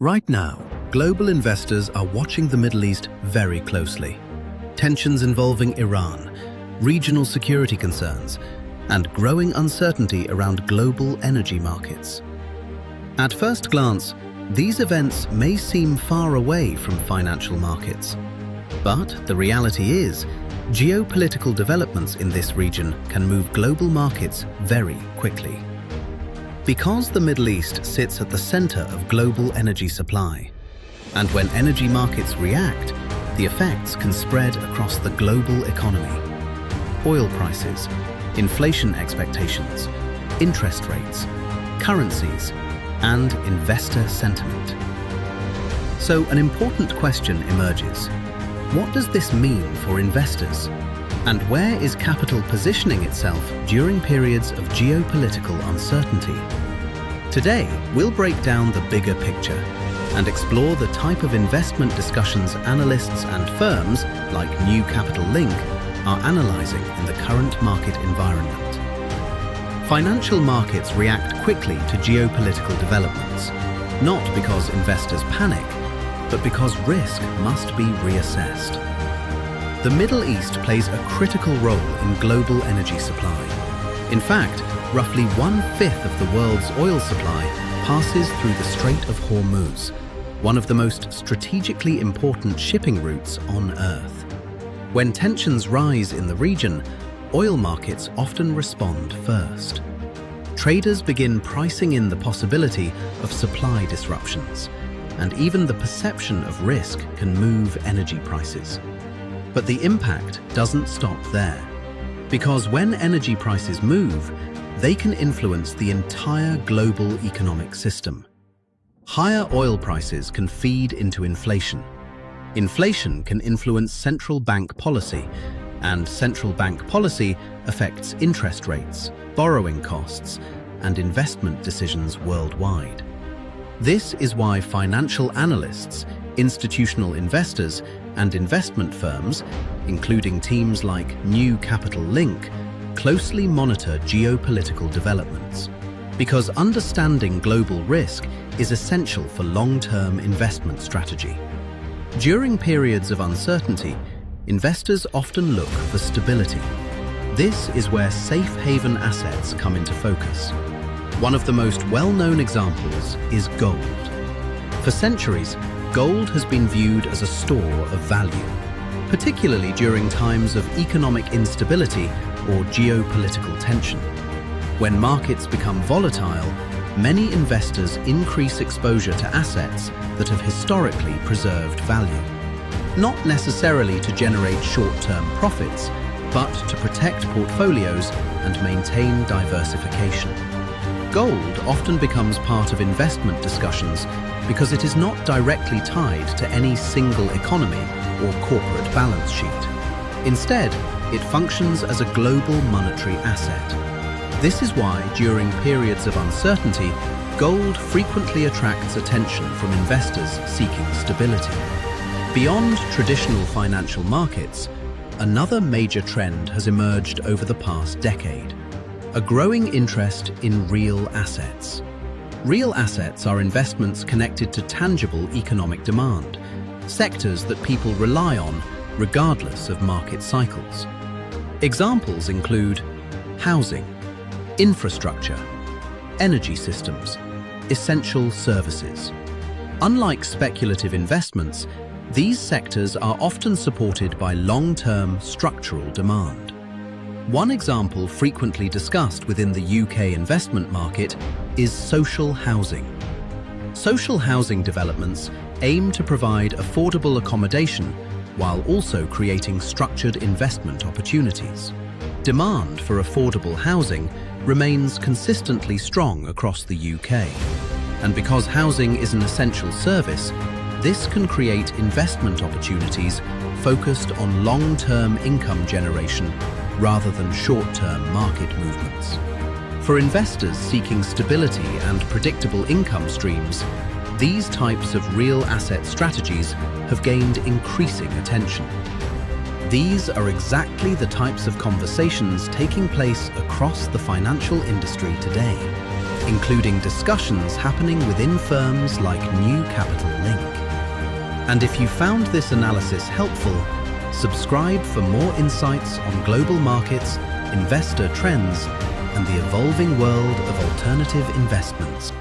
Right now, global investors are watching the Middle East very closely. Tensions involving Iran, regional security concerns, and growing uncertainty around global energy markets. At first glance, these events may seem far away from financial markets. But the reality is, geopolitical developments in this region can move global markets very quickly. Because the Middle East sits at the center of global energy supply, and when energy markets react, the effects can spread across the global economy. Oil prices, inflation expectations, interest rates, currencies, and investor sentiment. So an important question emerges. What does this mean for investors? And where is capital positioning itself during periods of geopolitical uncertainty? Today, we'll break down the bigger picture and explore the type of investment discussions analysts and firms like New Capital Link are analyzing in the current market environment. Financial markets react quickly to geopolitical developments, not because investors panic, but because risk must be reassessed. The Middle East plays a critical role in global energy supply. In fact, roughly 1/5 of the world's oil supply passes through the Strait of Hormuz, one of the most strategically important shipping routes on Earth. When tensions rise in the region, oil markets often respond first. Traders begin pricing in the possibility of supply disruptions, and even the perception of risk can move energy prices. But the impact doesn't stop there, because when energy prices move, they can influence the entire global economic system. Higher oil prices can feed into inflation. Inflation can influence central bank policy, and central bank policy affects interest rates, borrowing costs, and investment decisions worldwide. This is why financial analysts, institutional investors, and investment firms, including teams like New Capital Link, closely monitor geopolitical developments. Because understanding global risk is essential for long-term investment strategy. During periods of uncertainty, investors often look for stability. This is where safe haven assets come into focus. One of the most well-known examples is gold. For centuries, gold has been viewed as a store of value, particularly during times of economic instability or geopolitical tension. When markets become volatile, many investors increase exposure to assets that have historically preserved value. Not necessarily to generate short-term profits, but to protect portfolios and maintain diversification. Gold often becomes part of investment discussions because it is not directly tied to any single economy or corporate balance sheet. Instead, it functions as a global monetary asset. This is why, during periods of uncertainty, gold frequently attracts attention from investors seeking stability. Beyond traditional financial markets, another major trend has emerged over the past decade: a growing interest in real assets. Real assets are investments connected to tangible economic demand, sectors that people rely on regardless of market cycles. Examples include housing, infrastructure, energy systems, essential services. Unlike speculative investments, these sectors are often supported by long-term structural demand. One example frequently discussed within the UK investment market is social housing. Social housing developments aim to provide affordable accommodation while also creating structured investment opportunities. Demand for affordable housing remains consistently strong across the UK. And because housing is an essential service, this can create investment opportunities focused on long-term income generation rather than short-term market movements. For investors seeking stability and predictable income streams, these types of real asset strategies have gained increasing attention. These are exactly the types of conversations taking place across the financial industry today. including discussions happening within firms like New Capital Link. And if you found this analysis helpful, subscribe for more insights on global markets, investor trends, and the evolving world of alternative investments.